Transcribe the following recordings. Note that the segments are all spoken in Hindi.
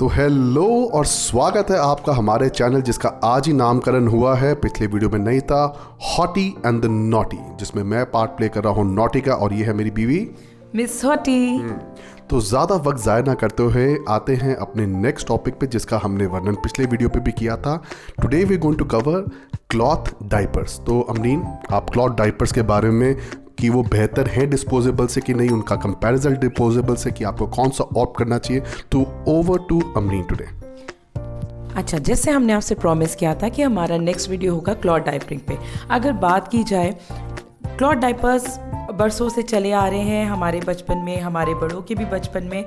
तो हेलो और स्वागत है आपका हमारे चैनल जिसका आज ही नामकरण हुआ है। पिछले वीडियो में नहीं था, हॉटी एंड द नॉटी, जिसमें मैं पार्ट प्ले कर रहा हूँ नॉटी का और ये है मेरी बीवी मिस हॉटी। तो ज़्यादा वक्त ज़ाया ना करते हुए आते हैं अपने नेक्स्ट टॉपिक पे, जिसका हमने वर्णन पिछले वीडियो पे भी किया था। Today we going to cover cloth diapers. तो अमरीन, आप क्लॉथ डाइपर्स के बारे में कि वो बेहतर है डिस्पोजेबल से कि नहीं, उनका कंपैरिजन डिस्पोजेबल से, कि आपको कौन सा ऑप्ट करना चाहिए, तो ओवर टू अमरीन टुडे। अच्छा, जैसे हमने आपसे प्रॉमिस किया था कि हमारा नेक्स्ट वीडियो होगा क्लॉथ डाइपरिंग पे। अगर बात की जाए, क्लॉथ डाइपर्स बरसों से चले आ रहे हैं, हमारे बचपन में, हमारे बड़ों के भी बचपन में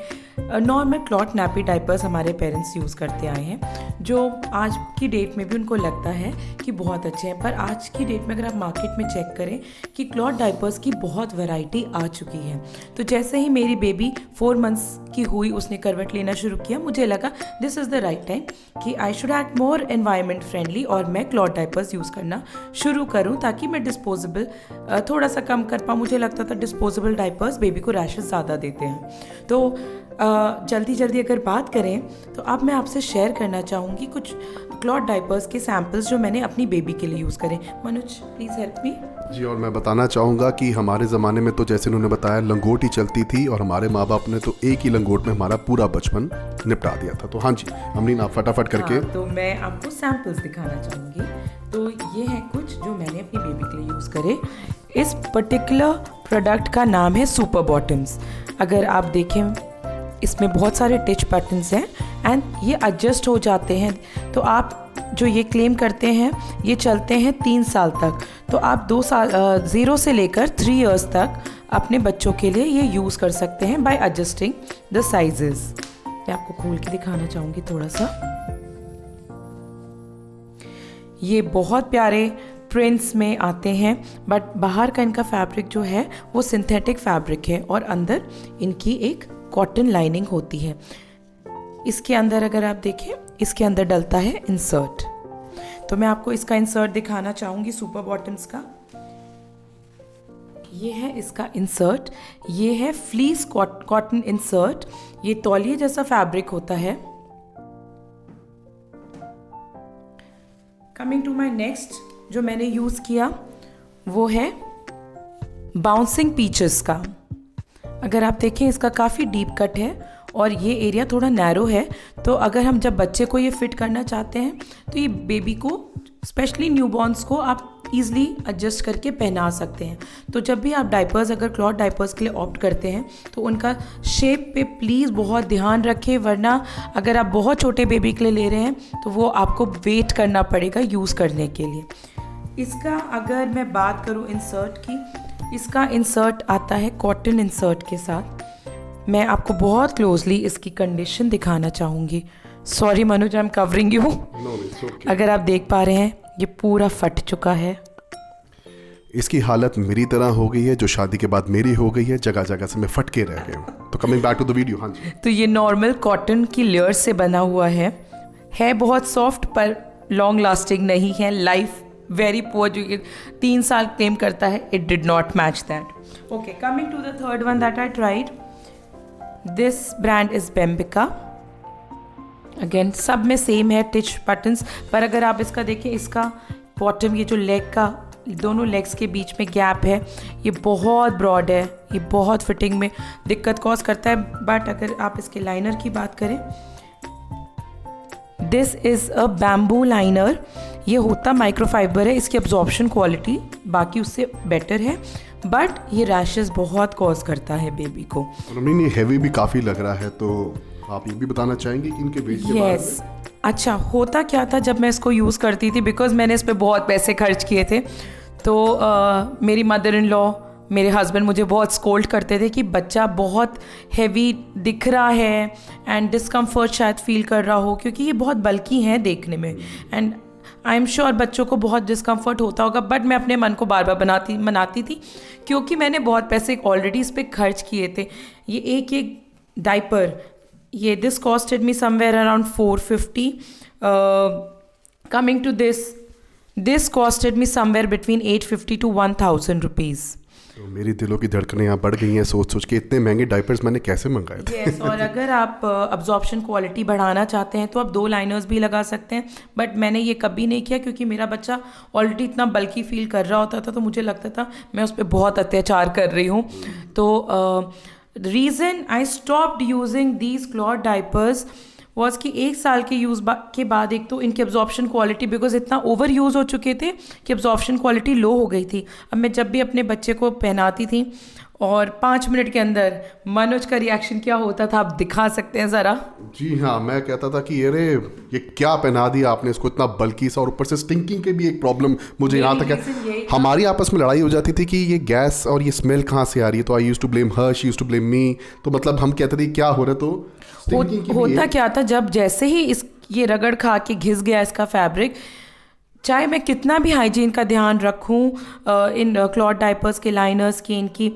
नॉर्मल क्लॉथ नैपी डाइपर्स हमारे पेरेंट्स यूज़ करते आए हैं, जो आज की डेट में भी उनको लगता है कि बहुत अच्छे हैं। पर आज की डेट में अगर आप मार्केट में चेक करें कि क्लॉथ डाइपर्स की बहुत वैरायटी आ चुकी है। तो जैसे ही मेरी बेबी 4 मंथ्स की हुई, उसने करवट लेना शुरू किया, मुझे लगा this is the right time कि I should act more environment friendly और मैं क्लॉथ डाइपर्स यूज़ करना शुरू करूँ, ताकि मैं डिस्पोजेबल थोड़ा सा कम कर पाऊँ। मुझे लगता था डिस्पोजेबल डाइपर्स बेबी को रैशेस ज़्यादा देते हैं। तो जल्दी अगर बात करें तो अब मैं आपसे शेयर करना चाहूँगी कुछ क्लॉथ डाइपर्स के सैम्पल्स जो मैंने अपनी बेबी के लिए यूज़ करें। Manoj, please help me. जी, और मैं बताना चाहूँगा कि हमारे ज़माने में तो जैसे उन्होंने बताया लंगोट ही चलती थी, और हमारे माँ बाप ने तो एक ही लंगोट में हमारा पूरा बचपन निपटा दिया था। तो हाँ जी अमरीन, आप फटाफट करके। तो मैं आपको सैम्पल्स दिखाना चाहूँगी। तो ये हैं कुछ जो मैंने अपनी बेबी के लिए यूज़ करे। इस पर्टिकुलर प्रोडक्ट का नाम है सुपर बॉटम्स। अगर आप देखें, इसमें बहुत सारे टिच बटन्स हैं एंड ये एडजस्ट हो जाते हैं। तो आप जो ये क्लेम करते हैं, ये चलते हैं 3 साल तक। तो आप 0 से लेकर 3 इयर्स तक अपने बच्चों के लिए ये यूज़ कर सकते हैं बाय एडजस्टिंग द साइजेस। मैं आपको खोल के दिखाना चाहूँगी थोड़ा सा। ये बहुत प्यारे प्रिंट्स में आते हैं, बट बाहर का इनका फैब्रिक जो है वो सिंथेटिक फैब्रिक है और अंदर इनकी एक कॉटन लाइनिंग होती है। इसके अंदर अगर आप देखें, इसके अंदर डलता है इंसर्ट। तो मैं आपको इसका इंसर्ट दिखाना चाहूँगी सुपर बॉटम्स का। ये है इसका इंसर्ट। ये है फ्लीस कॉटन इंसर्ट। ये तौलिए जैसा फैब्रिक होता है। कमिंग टू माई नेक्स्ट, जो मैंने यूज़ किया वो है बाउंसिंग पीचेस का। अगर आप देखें, इसका काफ़ी डीप कट है और ये एरिया थोड़ा नैरो है। तो अगर हम जब बच्चे को ये फिट करना चाहते हैं तो ये बेबी को, स्पेशली न्यूबॉर्न्स को, आप ईज़िली एडजस्ट करके पहना सकते हैं। तो जब भी आप डाइपर्स, अगर क्लॉथ डाइपर्स के लिए ऑप्ट करते हैं तो उनका शेप पे प्लीज़ बहुत ध्यान रखें, वरना अगर आप बहुत छोटे बेबी के लिए ले रहे हैं तो वो आपको वेट करना पड़ेगा यूज़ करने के लिए। इसका अगर मैं बात करूँ इंसर्ट की, इसका इंसर्ट आता है कॉटन इंसर्ट के साथ। मैं आपको बहुत क्लोजली इसकी कंडीशन दिखाना चाहूँगी। Sorry Manoj, I am covering you. अगर आप देख पा रहे हैं, ये पूरा फट चुका है। इसकी हालत मेरी तरह हो गई है, जो शादी के बाद मेरी हो गई है, जगह जगह से मैं फट के रह गया हूँ। तो coming back to the video, हाँ जी। तो ये नॉर्मल कॉटन की लेयर से बना हुआ है बहुत सॉफ्ट, पर लॉन्ग लास्टिंग नहीं है। लाइफ वेरी पुअर, जो कि 3 साल क्लेम करता है, it did not match that. Okay, coming to the third one that I tried. This brand is बेम्बिका। अगेन सब में सेम है टिच बटन्स, पर अगर आप इसका देखें, इसका बॉटम, ये जो लेग का, दोनों लेग्स के बीच में गैप है, ये बहुत ब्रॉड है, ये बहुत फिटिंग में दिक्कत कॉज करता है। बट अगर आप इसके लाइनर की बात करें, this is a bamboo liner. ये होता माइक्रोफाइबर है, इसकी अब्जॉर्प्शन क्वालिटी बाकी उससे बेटर है, बट ये रैशेस बहुत कॉज करता है बेबी को। और ये हैवी भी काफ़ी लग रहा है, तो आप ये भी बताना चाहेंगे कि इनके वेट के बारे में? अच्छा, होता क्या था जब मैं इसको यूज़ करती थी, बिकॉज मैंने इस पर बहुत पैसे खर्च किए थे। तो मेरी मदर इन लॉ, मेरे हस्बैंड मुझे बहुत स्कोल्ड करते थे कि बच्चा बहुत हैवी दिख रहा है एंड डिस्कम्फर्ट शायद फील कर रहा हो, क्योंकि ये बहुत बल्कि हैं देखने में। एंड आई एम श्योर बच्चों को बहुत डिस्कम्फर्ट होता होगा, बट मैं अपने मन को बार बार मनाती थी, क्योंकि मैंने बहुत पैसे ऑलरेडी इस पर खर्च किए थे। ये एक डाइपर, ये this costed me somewhere around 450। Coming to this costed me somewhere between 850 to 1000 rupees. तो मेरी दिलों की धड़कनें यहाँ बढ़ गई हैं सोच सोच के, इतने महंगे डायपर्स मैंने कैसे मंगाए थे। यस, और अगर आप अब्जॉर्प्शन क्वालिटी बढ़ाना चाहते हैं तो आप 2 लाइनर्स भी लगा सकते हैं, बट मैंने ये कभी नहीं किया क्योंकि मेरा बच्चा ऑलरेडी इतना बल्कि फील कर रहा होता था, तो मुझे लगता था मैं उस पर बहुत अत्याचार कर रही हूँ। तो reason I stopped using these cloth diapers was कि 1 साल के यूज़ के बाद एक तो इनकी अब्जॉर्प्शन क्वालिटी, बिकॉज इतना ओवर यूज़ हो चुके थे कि अब्जॉर्प्शन क्वालिटी लो हो गई थी। अब मैं जब भी अपने बच्चे को पहनाती थी और 5 मिनट के अंदर मनोज का रिएक्शन क्या होता था आप दिखा सकते हैं ज़रा। जी हाँ, मैं कहता था कि अरे ये क्या पहना दिया आपने इसको, इतना बल्कि सा, और ऊपर से स्टिंकिंग के भी एक प्रॉब्लम मुझे यहाँ तक है। हमारी आपस में लड़ाई हो जाती थी कि ये गैस और ये स्मेल कहाँ से आ रही है, तो I used to blame her, she used to blame me. तो मतलब हम कहते थे क्या हो रहा है, तो होता क्या था, जब जैसे ही ये रगड़ खा के घिस गया इसका फैब्रिक, चाहे मैं कितना भी हाइजीन का ध्यान रखूं इन क्लॉथ डायपर्स के, लाइनर्स की, इनकी,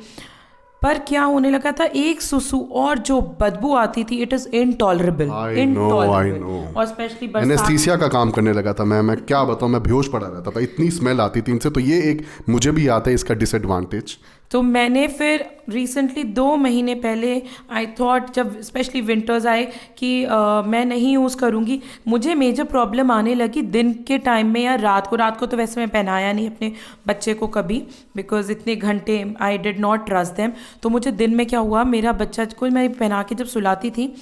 पर क्या होने लगा था, एक सुसु और जो बदबू आती थी, इट इज इनटॉलरेबल। और स्पेशली एनेस्थीसिया का काम करने लगा था। मैं क्या बताऊं, मैं बेहोश पड़ा रहता था, इतनी स्मेल आती थी इनसे। तो ये एक मुझे भी आता है इसका डिसएडवांटेज। तो मैंने फिर रिसेंटली 2 महीने पहले आई थॉट, जब स्पेशली विंटर्स आए, कि मैं नहीं यूज़ करूँगी। मुझे मेजर प्रॉब्लम आने लगी दिन के टाइम में या रात को तो वैसे मैं पहनाया नहीं अपने बच्चे को कभी, बिकॉज इतने घंटे I did not trust them. तो मुझे दिन में क्या हुआ, मेरा बच्चा को मैं पहना के जब सुलाती थी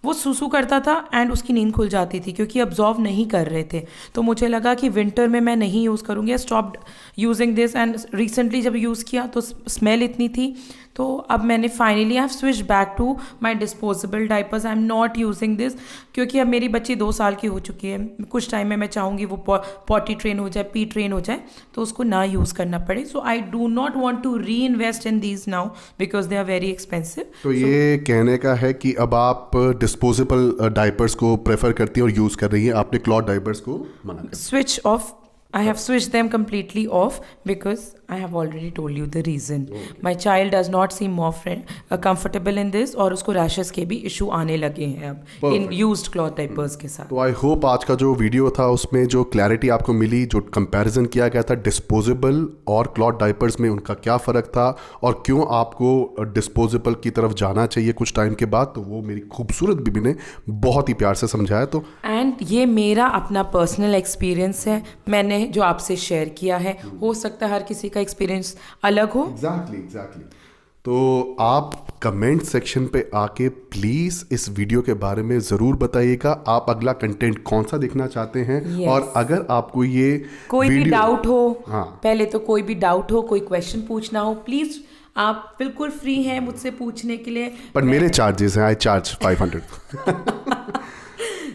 वो सुसु करता था एंड उसकी नींद खुल जाती थी क्योंकि अब्जॉर्व नहीं कर रहे थे। तो मुझे लगा कि विंटर में मैं नहीं यूज़ करूँगी, I stopped using this. And recently जब यूज़ किया तो स्मेल इतनी थी, तो अब मैंने finally I have switch back to my disposable diapers. I am not using this क्योंकि अब मेरी बच्ची 2 साल की हो चुकी है। कुछ टाइम में मैं चाहूँगी वो पॉटी ट्रेन हो जाए, पी ट्रेन हो जाए, तो उसको ना यूज़ करना पड़े। So I do not want to reinvest in these now because they are very expensive. तो ये कहने का है कि अब आप डिस्पोजेबल डायपर्स को प्रेफर करती हैं और यूज़ कर रही हैं, आपने क्लॉथ डायपर्स को मना कर switch off. I have switched them completely off because I have already told you the reason. My child does not seem more comfortable in this, और उसको रैशेस के भी इशू आने लगे हैं अब इन यूज्ड क्लॉथ डायपर्स के साथ। तो आई होप आज का जो वीडियो था उसमें जो क्लैरिटी आपको मिली, जो कंपैरिजन किया गया था डिस्पोजेबल और क्लॉथ डायपर्स में, उनका क्या फ़र्क था और क्यों आपको डिस्पोजेबल की तरफ जाना चाहिए कुछ टाइम के बाद, तो वो मेरी खूबसूरत बीबी ने बहुत ही प्यार से समझाया। तो एंड ये मेरा अपना पर्सनल एक्सपीरियंस है, मैंने जो आपसे शेयर किया है। हो सकता है हर किसी का एक्सपीरियंस अलग हो। एग्जैक्टली। तो आप कमेंट सेक्शन पे आके प्लीज़ इस वीडियो के बारे में ज़रूर बताइएगा, आप अगला कंटेंट कौन सा देखना चाहते हैं। Yes. और अगर आपको ये कोई भी डाउट हो, हाँ, पहले तो कोई भी डाउट हो, कोई क्वेश्चन पूछना हो, प्लीज़ आप बिल्कुल फ्री हैं मुझसे पूछने के लिए। पर मेरे चार्जेस हैं, आई चार्ज 500।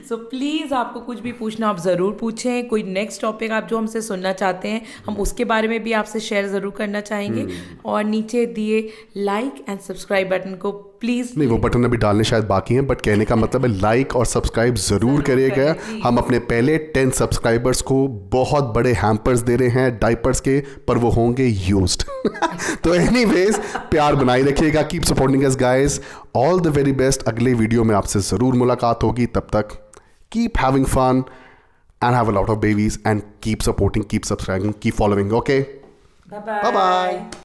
सो प्लीज़ आपको कुछ भी पूछना आप ज़रूर पूछें। कोई नेक्स्ट टॉपिक आप जो हमसे सुनना चाहते हैं, हम उसके बारे में भी आपसे शेयर ज़रूर करना चाहेंगे। और नीचे दिए लाइक एंड सब्सक्राइब बटन को प्लीज़, नहीं वो बटन अभी डालने शायद बाकी हैं, बट कहने का मतलब है लाइक और सब्सक्राइब ज़रूर करिएगा। हम अपने पहले 10 सब्सक्राइबर्स को बहुत बड़े हैम्पर्स दे रहे हैं डाइपर्स के, पर वो होंगे यूज्ड। तो एनीवेज, प्यार बनाए रखिएगा, keep supporting us guys, all the very best. अगले वीडियो में आपसे ज़रूर मुलाकात होगी, तब तक keep having fun and have a lot of babies and keep supporting, keep subscribing, keep following. Okay, bye bye.